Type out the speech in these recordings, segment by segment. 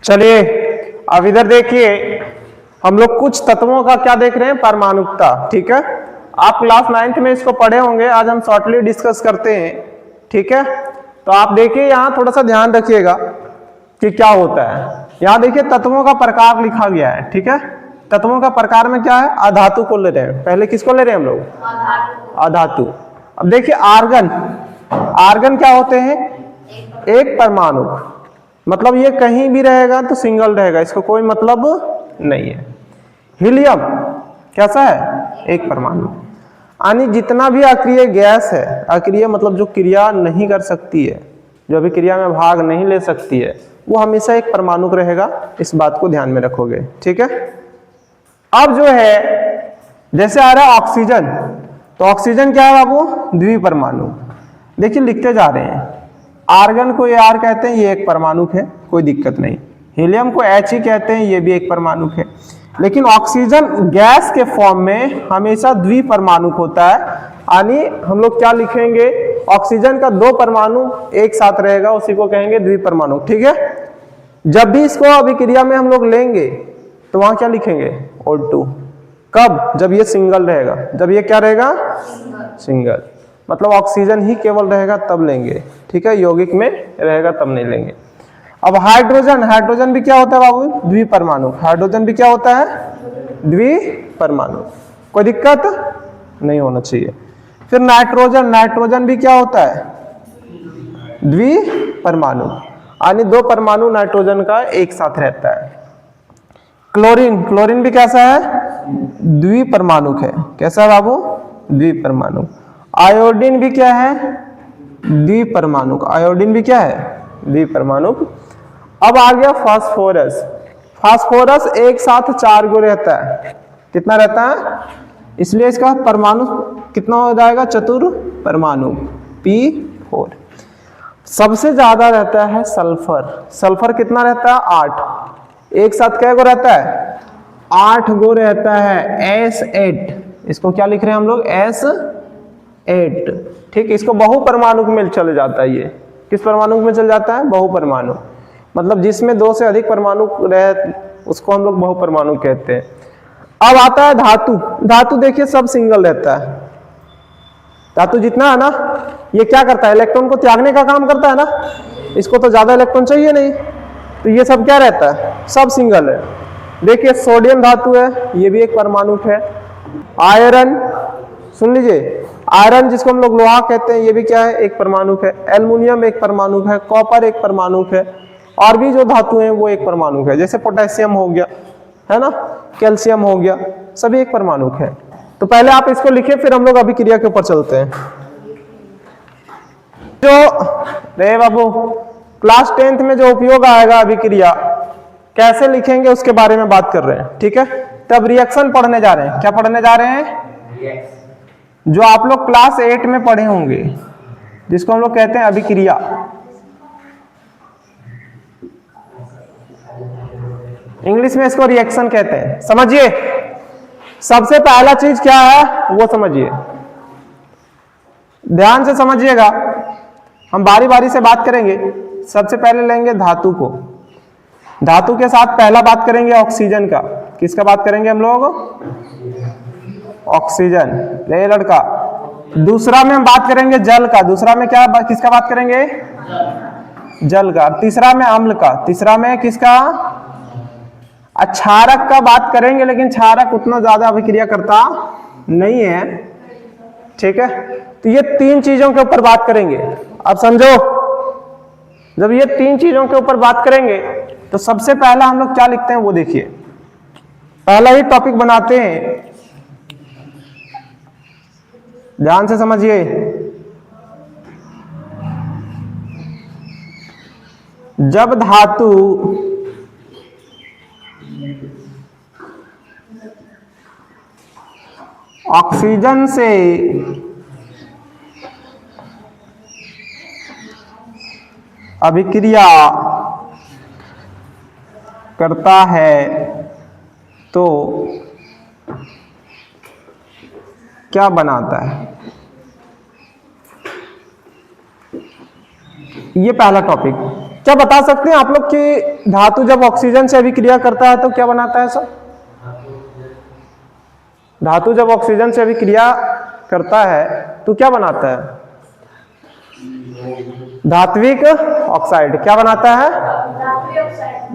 चलिए अब इधर देखिए, हम लोग कुछ तत्वों का क्या देख रहे हैं, परमाणुकता। ठीक है, आप क्लास 9th में इसको पढ़े होंगे, आज हम शॉर्टली डिस्कस करते हैं। ठीक है, तो आप देखिए यहाँ थोड़ा सा ध्यान रखिएगा कि क्या होता है। यहाँ देखिए तत्वों का प्रकार लिखा गया है। ठीक है, तत्वों का प्रकार में क्या है, अधातु को ले रहे हैं। पहले किसको ले रहे हैं हम लोग, अधातु। अब देखिए आर्गन, आर्गन क्या होते हैं, एक परमाणु, मतलब ये कहीं भी रहेगा तो सिंगल रहेगा, इसको कोई मतलब नहीं है। हीलियम कैसा है, एक परमाणु। यानी जितना भी अक्रिय गैस है, अक्रिय मतलब जो क्रिया नहीं कर सकती है, जो भी क्रिया में भाग नहीं ले सकती है, वो हमेशा एक परमाणु रहेगा। इस बात को ध्यान में रखोगे। ठीक है, अब जो है जैसे आ रहा है ऑक्सीजन, तो ऑक्सीजन क्या है बाबू, द्विपरमाणु। देखिए लिखते जा रहे हैं, आर्गन को ये आर कहते हैं, ये एक परमाणु है, कोई दिक्कत नहीं। हीलियम को एच ही कहते हैं, ये भी एक परमाणु है। लेकिन ऑक्सीजन गैस के फॉर्म में हमेशा द्विपरमाणु होता है। यानी हम लोग क्या लिखेंगे, ऑक्सीजन का दो परमाणु एक साथ रहेगा, उसी को कहेंगे द्विपरमाणु। ठीक है, जब भी इसको अभिक्रिया में हम लोग लेंगे तो वहां क्या लिखेंगे, O2। कब, जब ये सिंगल रहेगा, जब ये क्या रहेगा, सिंगल, मतलब ऑक्सीजन ही केवल रहेगा तब लेंगे। ठीक है, यौगिक में रहेगा तब नहीं लेंगे। अब हाइड्रोजन, हाइड्रोजन भी क्या होता है बाबू, द्विपरमाणु। हाइड्रोजन भी क्या होता है, द्विपरमाणु, कोई दिक्कत नहीं होना चाहिए। फिर नाइट्रोजन, नाइट्रोजन भी क्या होता है, द्विपरमाणु, यानी दो परमाणु नाइट्रोजन का एक साथ रहता है। क्लोरीन, क्लोरीन भी कैसा है, द्विपरमाणु है। कैसा है बाबू, द्विपरमाणु। आयोडीन भी क्या है, द्विपरमाणु। आयोडीन भी क्या है, द्विपरमाणु। अब आ गया फास्फोरस। फास्फोरस एक साथ 4 गो रहता है। कितना रहता है, इसलिए इसका परमाणु कितना हो जाएगा, चतुर्परमाणु, P4। सबसे ज्यादा रहता है सल्फर। सल्फर कितना रहता है, 8। एक साथ क्या गो रहता है, 8 गो रहता है, S8। इसको क्या लिख रहे हैं हम लोग, S8। ठीक, इसको बहुपरमाणु में चले जाता है। ये किस परमाणु में चल जाता है, बहुपरमाणु, मतलब जिसमें 2 से अधिक परमाणु रहे उसको हम लोग बहुपरमाणु कहते हैं। अब आता है धातु। धातु देखिए सब सिंगल रहता है। धातु जितना है ना, ये क्या करता है, इलेक्ट्रॉन को त्यागने का काम करता है ना, इसको तो ज्यादा इलेक्ट्रॉन चाहिए नहीं, तो ये सब क्या रहता है, सब सिंगल है। देखिए सोडियम धातु है, ये भी एक परमाणु है। आयरन, सुन लीजिए, आयरन जिसको हम लोग लोहा कहते हैं, ये भी क्या है, एक परमाणु है। एल्युमिनियम एक परमाणु है। कॉपर एक परमाणु है। और भी जो धातु हैं वो एक परमाणु है, जैसे पोटेशियम हो गया, है ना, कैल्शियम हो गया, सभी एक परमाणु है। तो पहले आप इसको लिखिए, फिर हम लोग अभिक्रिया के ऊपर चलते हैं। जो रे बाबू क्लास 10th में जो उपयोग आएगा अभिक्रिया कैसे लिखेंगे उसके बारे में बात कर रहे हैं। ठीक है, तब रिएक्शन पढ़ने जा रहे हैं। क्या पढ़ने जा रहे हैं, जो आप लोग क्लास 8 में पढ़े होंगे, जिसको हम लोग कहते हैं अभिक्रिया। इंग्लिश में इसको रिएक्शन कहते हैं। समझिए, सबसे पहला चीज क्या है वो समझिए, ध्यान से समझिएगा, हम बारी बारी से बात करेंगे। सबसे पहले लेंगे धातु को, धातु के साथ पहला बात करेंगे ऑक्सीजन का। किसका बात करेंगे हम लोग, ऑक्सीजन, ले लड़का। दूसरा में हम बात करेंगे जल का। दूसरा में क्या, किसका बात करेंगे, जल का। तीसरा में अम्ल का। तीसरा में किसका, क्षारक का बात करेंगे, लेकिन क्षारक उतना ज्यादा अभिक्रिया करता नहीं है। ठीक है, तो ये 3 चीजों के ऊपर बात करेंगे। अब समझो, जब ये 3 चीजों के ऊपर बात करेंगे तो सबसे पहला हम लोग क्या लिखते हैं वो देखिए, पहला ही टॉपिक बनाते हैं, ध्यान से समझिए। जब धातु ऑक्सीजन से अभिक्रिया करता है तो क्या बनाता है, ये पहला टॉपिक। क्या बता सकते हैं आप लोग कि धातु जब ऑक्सीजन से अभिक्रिया करता है तो क्या बनाता है सर? धातु जब ऑक्सीजन से अभिक्रिया करता है तो क्या बनाता है? धात्विक ऑक्साइड। क्या बनाता है?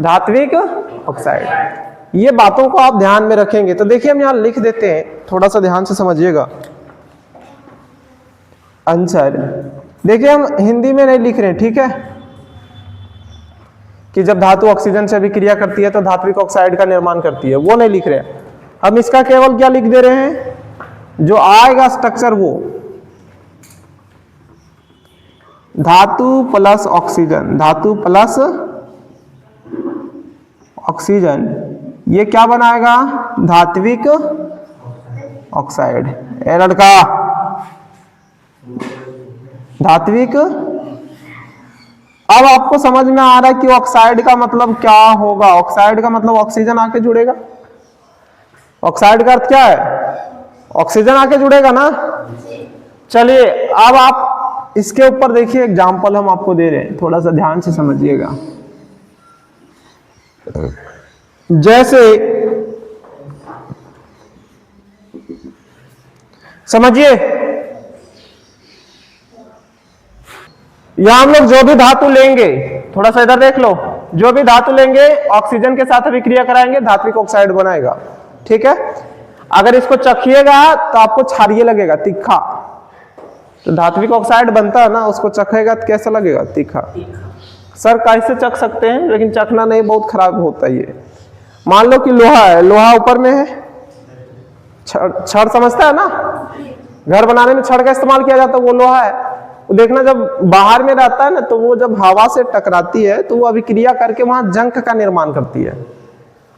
धात्विक ऑक्साइड। ये बातों को आप ध्यान में रखेंगे। तो देखिए हम यहां लिख देते हैं, थोड़ा सा ध्यान से समझिएगा आंसर। देखिए हम हिंदी में नहीं लिख रहे हैं, ठीक है, कि जब धातु ऑक्सीजन से अभिक्रिया करती है तो धात्विक ऑक्साइड का निर्माण करती है, वो नहीं लिख रहे हैं हम। इसका केवल क्या लिख दे रहे हैं, जो आएगा स्ट्रक्चर वो धातु प्लस ऑक्सीजन, धातु प्लस ऑक्सीजन, ये क्या बनाएगा? धात्विक ऑक्साइड। ए लड़का, धात्विक। अब आपको समझ में आ रहा है कि ऑक्साइड का मतलब क्या होगा? ऑक्साइड का मतलब ऑक्सीजन आके जुड़ेगा। ऑक्साइड का अर्थ क्या है? ऑक्सीजन आके जुड़ेगा ना। चलिए अब आप इसके ऊपर देखिए, एग्जाम्पल हम आपको दे रहे हैं, थोड़ा सा ध्यान से समझिएगा। जैसे समझिए, यहां हम लोग जो भी धातु लेंगे, थोड़ा सा इधर देख लो, जो भी धातु लेंगे ऑक्सीजन के साथ अभिक्रिया कराएंगे, धात्विक ऑक्साइड बनाएगा, ठीक है। अगर इसको चखिएगा तो आपको क्षारीय लगेगा, तीखा। तो धात्विक ऑक्साइड बनता है ना, उसको चखेगा तो कैसा लगेगा? तीखा। सर कैसे चख सकते हैं? लेकिन चखना नहीं, बहुत खराब होता है ये। मान लो कि लोहा है, लोहा ऊपर में है, छड़ समझता है ना, घर बनाने में छड़ का इस्तेमाल किया जाता है, वो लोहा है। वो देखना जब बाहर में रहता है ना, तो वो जब हवा से टकराती है तो वो अभिक्रिया करके वहां जंक का निर्माण करती है,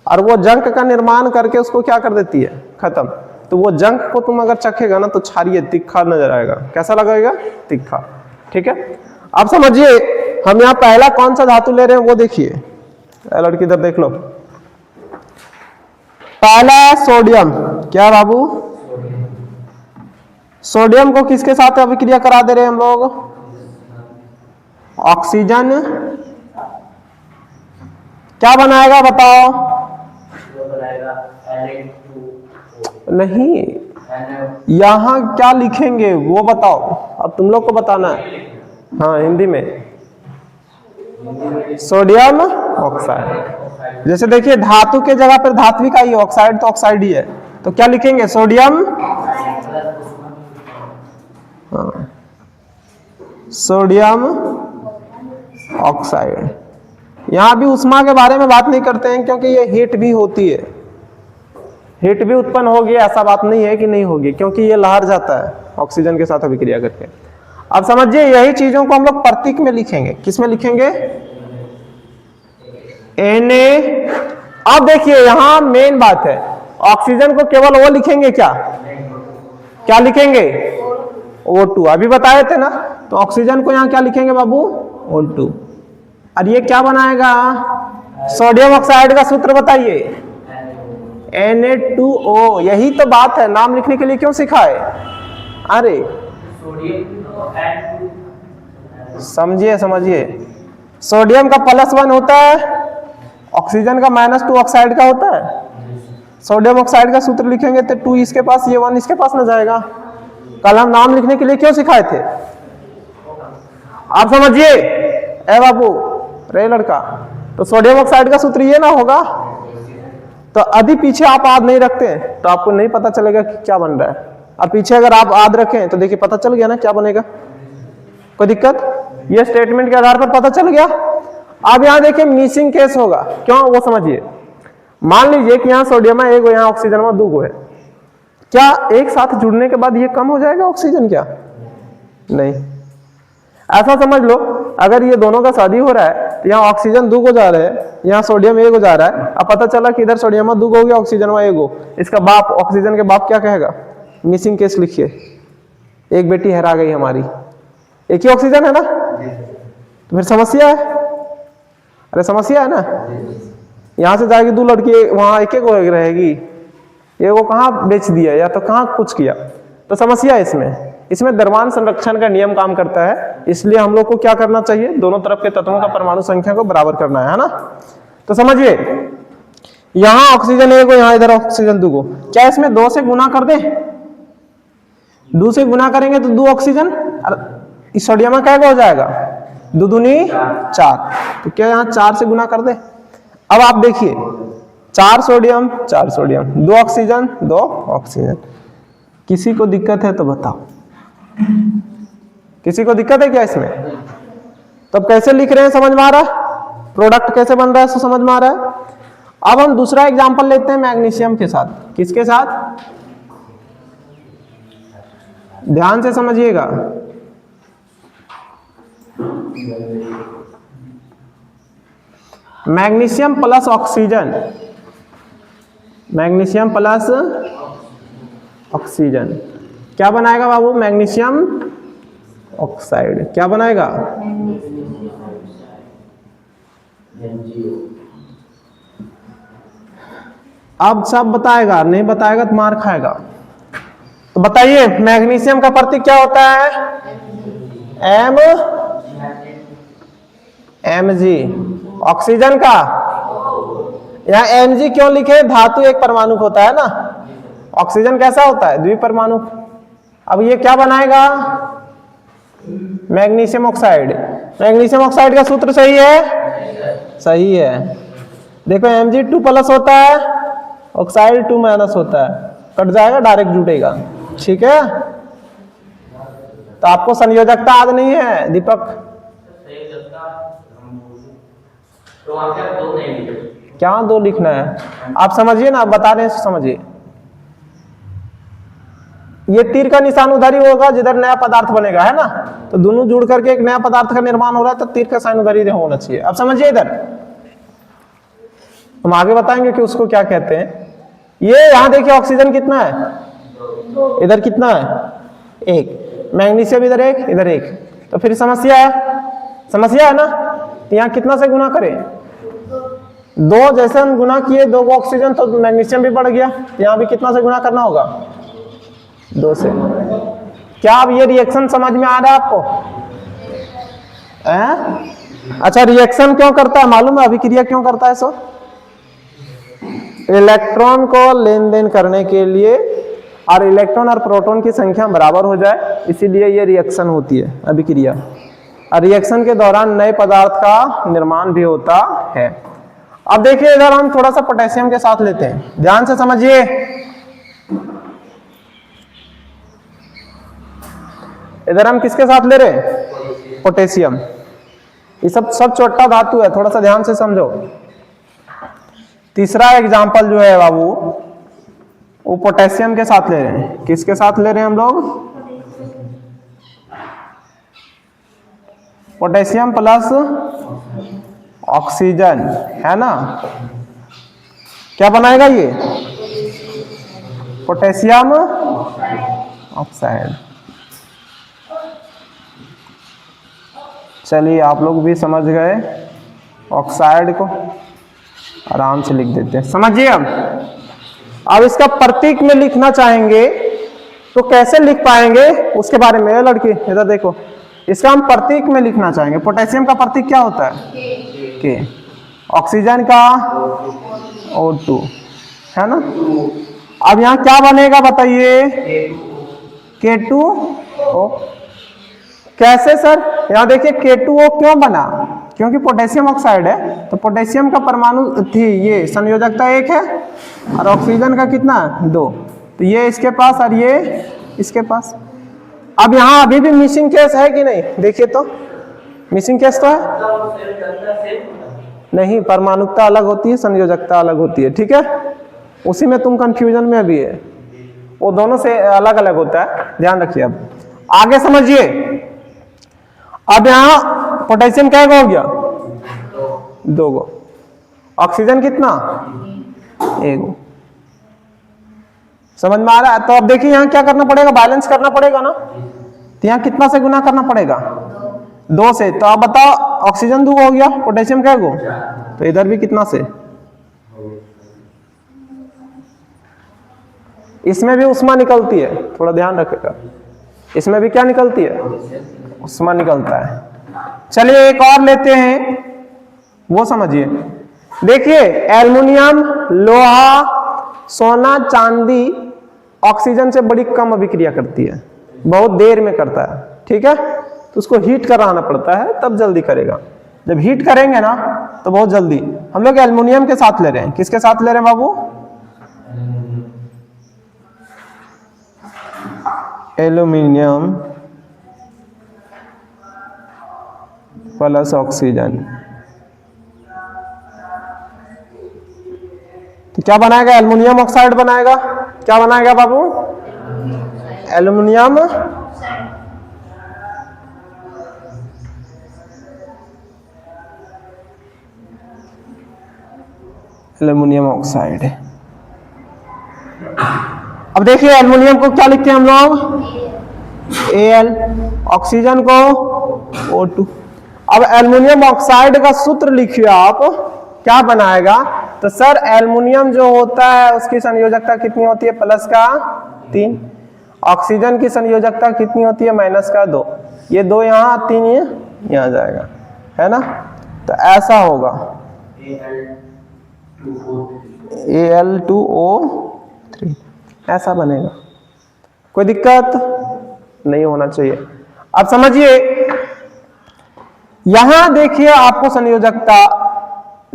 और वो जंक का निर्माण करके उसको क्या कर देती है? खत्म। तो वो जंक को तुम अगर चखेगा ना तो क्षारीय, तीखा नजर आएगा। कैसा लगेगा? तीखा, ठीक है। अब समझिए हम यहाँ पहला कौन सा धातु ले रहे हैं वो देखिए। लड़की इधर देख लो, पहला सोडियम। क्या बाबू? सोडियम को किसके साथ अभिक्रिया करा दे रहे हैं हम लोग? ऑक्सीजन। क्या बनाएगा बताओ? नहीं, यहां क्या लिखेंगे वो बताओ, अब तुम लोग को बताना है। हाँ हिंदी में सोडियम ऑक्साइड। जैसे देखिए धातु के जगह पर धात्विक आई है, ऑक्साइड तो ऑक्साइड ही है, तो क्या लिखेंगे? सोडियम। हाँ, सोडियम ऑक्साइड। यहां भी उष्मा के बारे में बात नहीं करते हैं, क्योंकि ये हीट भी होती है, हीट भी उत्पन्न होगी, ऐसा बात नहीं है कि नहीं होगी, क्योंकि ये लहर जाता है ऑक्सीजन के साथ अभिक्रिया करके। अब समझिए यही चीजों को हम लोग प्रतीक में लिखेंगे। किस में लिखेंगे? Na। अब देखिए यहां मेन बात है, ऑक्सीजन को केवल वो लिखेंगे क्या? क्या लिखेंगे? O2। अभी बताए थे ना, तो ऑक्सीजन को यहां क्या लिखेंगे बाबू? O2। और ये क्या बनाएगा? सोडियम ऑक्साइड का सूत्र बताइए। Na2O। यही तो बात है, नाम लिखने के लिए क्यों सिखाए? अरे समझिए समझिए, सोडियम का +1 होता है, ऑक्सीजन का -2 ऑक्साइड का होता है। सोडियम ऑक्साइड का सूत्र लिखेंगे तो 2 इसके पास, ये 1 इसके पास न जाएगा। कल हम नाम लिखने के लिए क्यों सिखाए थे? आप समझिए ए बाबू, रे लड़का, तो सोडियम ऑक्साइड का सूत्र ये ना होगा। तो यदि पीछे आप आद नहीं रखते तो आपको नहीं पता चलेगा कि क्या बन रहा है, और पीछे अगर आप आद रखें तो देखिए पता चल गया ना क्या बनेगा। कोई दिक्कत? ये स्टेटमेंट के आधार पर पता चल गया। अब यहां देखिए मिसिंग केस होगा, क्यों वो समझिए। मान लीजिए कि यहाँ सोडियम है 1 गो, यहाँ ऑक्सीजन में 2 गो है, क्या एक साथ जुड़ने के बाद ये कम हो जाएगा ऑक्सीजन? क्या नहीं, ऐसा समझ लो अगर ये दोनों का शादी हो रहा है तो यहाँ ऑक्सीजन 2 गो जा रहे हैं, यहाँ सोडियम 1 गो जा रहा है। अब पता चला कि इधर सोडियम में 2 गो हो गया, ऑक्सीजन में 1 गो। इसका बाप, ऑक्सीजन के बाप क्या कहेगा? मिसिंग केस लिखिए, एक बेटी हरा गई हमारी। एक ही ऑक्सीजन है ना, तो फिर समस्या है। अरे समस्या है ना, यहां से जाएगी 2 लड़की, वहां एक एक रहेगी, ये वो कहाँ बेच दिया या तो कहाँ कुछ किया, तो समस्या है इसमें। इसमें द्रव्यमान संरक्षण का नियम काम करता है, इसलिए हम लोग को क्या करना चाहिए, दोनों तरफ के तत्वों का परमाणु संख्या को बराबर करना है ना। तो समझिए यहां ऑक्सीजन 1 को, यहां इधर ऑक्सीजन 2 को, क्या इसमें 2 से गुना कर दे, 2 से गुना करेंगे तो 2 ऑक्सीजन, इस सोडियम में क्या हो जाएगा 2 दूनी 4, तो क्या यहाँ 4 से गुना कर दे। अब आप देखिए 4 सोडियम 4 सोडियम, 2 ऑक्सीजन 2 ऑक्सीजन। किसी को दिक्कत है तो बताओ, किसी को दिक्कत है क्या इसमें? तब कैसे लिख रहे हैं समझ में आ रहा है, प्रोडक्ट कैसे बन रहा है समझ में आ रहा है। अब हम दूसरा एग्जांपल लेते हैं मैग्नीशियम के साथ। किसके साथ, ध्यान से समझिएगा। Magnesium plus oxygen, magnesium plus oxygen क्या बनाएगा बाबू, मैग्नीशियम ऑक्साइड। क्या बनाएगा, अब सब बताएगा, नहीं बताएगा तो मार खाएगा। तो बताइए मैग्नीशियम का प्रतीक क्या होता है, Mg। ऑक्सीजन का यहाँ Mg क्यों लिखे, धातु एक परमाणु होता है ना, ऑक्सीजन कैसा होता है द्विपरमाणु। अब ये क्या बनाएगा, मैग्नीशियम ऑक्साइड। मैग्नीशियम ऑक्साइड का सूत्र सही है, सही है। देखो Mg2+ होता है, ऑक्साइड 2- होता है, कट जाएगा डायरेक्ट जुटेगा, ठीक है। तो आपको संयोजकता याद नहीं है दीपक, तो क्या 2 नहीं लिखे, क्या 2 लिखना है, आप समझिए ना, आप बता रहे हैं समझिए। ये तीर का निशान उधर ही होगा जिधर नया पदार्थ बनेगा, है ना। तो दोनों जुड़ करके एक नया पदार्थ का निर्माण हो रहा है, तो तीर का साइन उधर ही होना चाहिए। अब समझिए इधर हम आगे बताएंगे कि उसको क्या कहते हैं। ये यहां देखिए ऑक्सीजन कितना है, इधर कितना है 1, मैग्नीशियम इधर 1 इधर 1, तो फिर समस्या है ना। तो यहाँ कितना से गुना करें, 2, जैसे हम गुना किए 2 को ऑक्सीजन तो मैग्नीशियम भी बढ़ गया, यहाँ भी कितना से गुना करना होगा 2 से। क्या अब ये रिएक्शन समझ में आ रहा है आपको? अच्छा रिएक्शन क्यों करता है मालूम है, अभिक्रिया क्यों करता है? सो इलेक्ट्रॉन को लेन देन करने के लिए, और इलेक्ट्रॉन और प्रोटॉन की संख्या बराबर हो जाए, इसीलिए ये रिएक्शन होती है अभिक्रिया। और रिएक्शन के दौरान नए पदार्थ का निर्माण भी होता है। अब देखिए इधर हम थोड़ा सा पोटेशियम के साथ लेते हैं, ध्यान से समझिए। इधर हम किसके साथ ले रहे हैं, पोटेशियम। ये सब छोटा धातु है, थोड़ा सा ध्यान से समझो। तीसरा एग्जांपल जो है बाबू वो पोटेशियम के साथ ले रहे हैं। किसके साथ ले रहे हैं हम लोग, पोटेशियम प्लस ऑक्सीजन, है ना। क्या बनाएगा ये, पोटेशियम ऑक्साइड। चलिए आप लोग भी समझ गए, ऑक्साइड को आराम से लिख देते हैं। समझिए अब इसका प्रतीक में लिखना चाहेंगे तो कैसे लिख पाएंगे उसके बारे में। लड़की इधर देखो, इसका हम प्रतीक में लिखना चाहेंगे। पोटेशियम का प्रतीक क्या होता है, के। ऑक्सीजन का O2, है ना। अब यहाँ क्या बनेगा बताइए, K2O। कैसे सर, यहाँ देखिए K2O क्यों बना, क्योंकि पोटेशियम ऑक्साइड है, तो पोटेशियम का परमाणु थी ये संयोजकता 1 है, और ऑक्सीजन का कितना 2, तो ये इसके पास और ये इसके पास। अब यहाँ अभी भी मिसिंग केस है कि नहीं, देखिए तो मिसिंग केस तो है नहीं, परमाणुकता अलग होती है, संयोजकता अलग होती है, ठीक है। उसी में तुम कंफ्यूजन में अभी है, वो दोनों से अलग अलग होता है, ध्यान रखिए। अब आगे समझिए। अब यहाँ पोटेशियम क्या हो गया 2 गो, ऑक्सीजन कितना 1 गो। समझ में आ रहा है? तो अब देखिए यहाँ क्या करना पड़ेगा, बैलेंस करना पड़ेगा ना। तो यहाँ कितना से गुना करना पड़ेगा 2 से। तो आप बताओ ऑक्सीजन 2 हो गया, पोटेशियम क्या गो, तो इधर भी कितना से, इसमें भी उष्मा निकलती है, थोड़ा ध्यान रखिएगा। इसमें भी क्या निकलती है, उष्मा निकलता है। चलिए एक और लेते हैं, वो समझिए। देखिए एल्युमिनियम, लोहा, सोना, चांदी ऑक्सीजन से बड़ी कम अभिक्रिया करती है, बहुत देर में करता है, ठीक है। तो उसको हीट कराना पड़ता है तब जल्दी करेगा। जब हीट करेंगे ना तो बहुत जल्दी। हम लोग एल्युमिनियम के साथ ले रहे हैं, किसके साथ ले रहे हैं बाबू, एल्युमिनियम प्लस ऑक्सीजन। तो क्या बनाएगा, एल्युमिनियम ऑक्साइड बनाएगा। क्या बनाएगा बाबू, एल्युमिनियम एल्युमिनियम ऑक्साइड। अब देखिए एल्युमिनियम को क्या लिखते हैं हम लोग, Al, ऑक्सीजन को O2। अब एल्युमिनियम ऑक्साइड का सूत्र लिखिए आप, क्या बनाएगा। तो सर एल्युमिनियम जो होता है उसकी संयोजकता कितनी होती है, प्लस का 3। ऑक्सीजन की संयोजकता कितनी होती है, माइनस का 2। ये 2 यहाँ, 3 ये यहाँ जाएगा, है ना। तो ऐसा होगा Al2O3, ऐसा बनेगा। कोई दिक्कत नहीं होना चाहिए। अब समझिए यहां देखिए आपको संयोजकता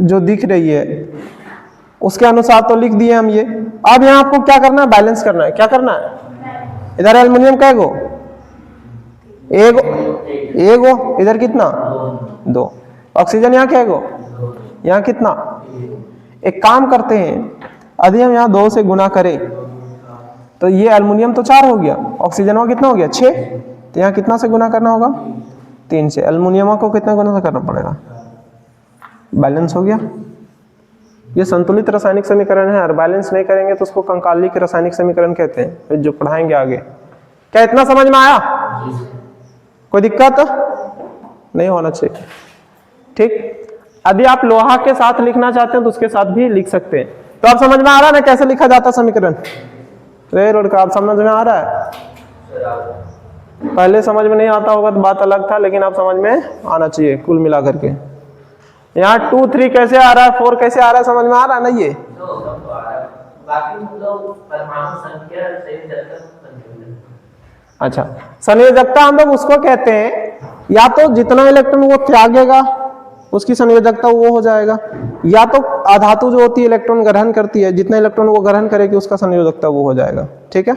जो दिख रही है उसके अनुसार तो लिख दिए हम ये। अब यहां आपको क्या करना है, बैलेंस करना है। क्या करना है, इधर एल्युमिनियम का एगो, इधर कितना 2। ऑक्सीजन यहाँ क्या एगो, यहाँ कितना। एक काम करते हैं, यदि हम यहाँ 2 से गुना करें तो ये एल्युमिनियम तो 4 हो गया, ऑक्सीजन वहां कितना हो गया 6। तो यहाँ कितना से गुना करना होगा, 3 से। एल्युमिनियम को कितना गुना से करना पड़ेगा, बैलेंस हो गया। ये संतुलित रासायनिक समीकरण है, और बैलेंस नहीं करेंगे तो उसको कंकाली के रासायनिक समीकरण कहते हैं, जो पढ़ाएंगे आगे। क्या इतना समझ में आया, कोई दिक्कत नहीं होना चाहिए, ठीक। यदि आप लोहा के साथ लिखना चाहते हैं तो उसके साथ भी लिख सकते हैं। तो आप समझ में आ रहा है ना कैसे लिखा जाता समीकरण, लड़का आप समझ में आ रहा है। पहले समझ में नहीं आता होगा तो बात अलग था, लेकिन आप समझ में आना चाहिए कुल मिला करके। यहाँ 2, 3 कैसे आ रहा है, 4 कैसे आ रहा है, समझ में आ रहा है ना ये। अच्छा, संयोजकता हम लोग उसको कहते हैं, या तो जितना इलेक्ट्रॉन वो त्यागेगा उसकी संयोजकता वो हो जाएगा, या तो अधातु जो होती है इलेक्ट्रॉन ग्रहण करती है, जितना इलेक्ट्रॉन वो ग्रहण करेगी उसका संयोजकता वो हो जाएगा, ठीक है।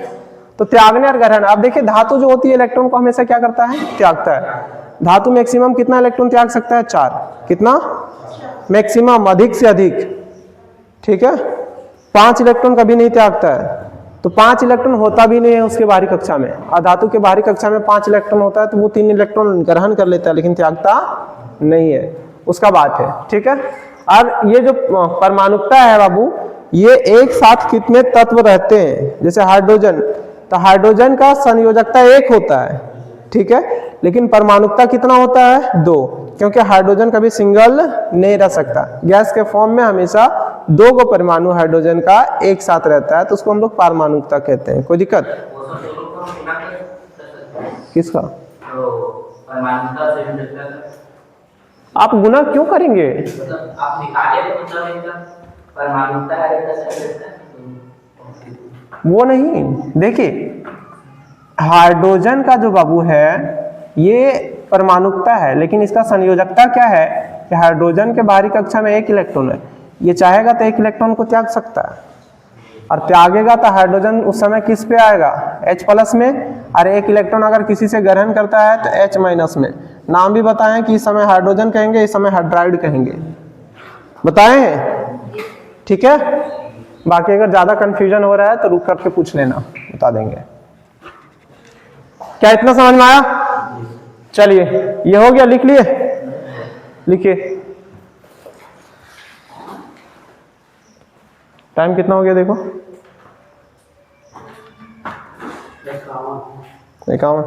तो त्यागने और ग्रहण, अब देखिए धातु जो होती है इलेक्ट्रॉन को हमेशा क्या करता है, त्यागता है। धातु मैक्सिमम कितना इलेक्ट्रॉन त्याग सकता है, 4। कितना मैक्सिमम, अधिक से अधिक, ठीक है। 5 इलेक्ट्रॉन कभी नहीं त्यागता है, तो 5 इलेक्ट्रॉन होता भी नहीं है उसके बाहरी कक्षा में। अधातु के बाहरी कक्षा में 5 इलेक्ट्रॉन होता है तो वो 3 इलेक्ट्रॉन ग्रहण कर लेता है, लेकिन त्यागता नहीं है, उसका बात है, ठीक है। अब ये जो परमाणुकता है बाबू, ये एक साथ कितने तत्व रहते हैं, जैसे हाइड्रोजन, तो हाइड्रोजन का संयोजकता 1 होता है, ठीक है, लेकिन परमाणुकता कितना होता है, 2, क्योंकि हाइड्रोजन कभी सिंगल नहीं रह सकता। गैस के फॉर्म में हमेशा 2 को परमाणु हाइड्रोजन का एक साथ रहता है, तो उसको हम लोग परमाणुकता कहते हैं। कोई दिक्कत, किसका, आप गुना क्यों करेंगे, आप निकालिए तो परमाणुकता वो नहीं। देखिए हाइड्रोजन का जो बाबू है ये परमाणुकता है, लेकिन इसका संयोजकता क्या है कि हाइड्रोजन के बाहरी कक्षा में 1 इलेक्ट्रॉन है, ये चाहेगा तो 1 इलेक्ट्रॉन को त्याग सकता है, और त्यागेगा तो हाइड्रोजन उस समय किस पे आएगा, H+ में, और 1 इलेक्ट्रॉन अगर किसी से ग्रहण करता है तो H- में। नाम भी बताएं कि इस समय हाइड्रोजन कहेंगे, इस समय हाइड्राइड कहेंगे, बताएं, ठीक है। बाकी अगर ज्यादा कंफ्यूजन हो रहा है तो रुक करके पूछ लेना, बता देंगे। क्या इतना समझ में आया, चलिए ये हो गया, लिख लिए, लिखिए। टाइम कितना हो गया देखो, 51।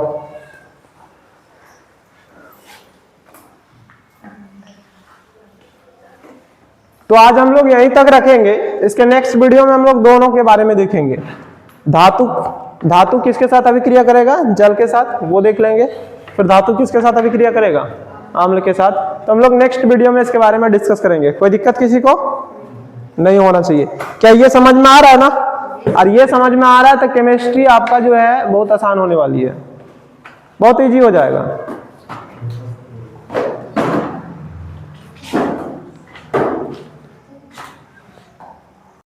तो आज हम लोग यहीं तक रखेंगे, इसके नेक्स्ट वीडियो में हम लोग दोनों के बारे में देखेंगे, धातु धातु किसके साथ अभिक्रिया करेगा? जल के साथ, वो देख लेंगे। फिर धातु किसके साथ अभिक्रिया करेगा? अम्ल के साथ। तो हम लोग नेक्स्ट वीडियो में इसके बारे में डिस्कस करेंगे। कोई दिक्कत किसी को नहीं होना चाहिए। क्या ये समझ में आ रहा है ना? और ये समझ में आ रहा है तो केमिस्ट्री आपका जो है बहुत आसान होने वाली है, बहुत इजी हो जाएगा।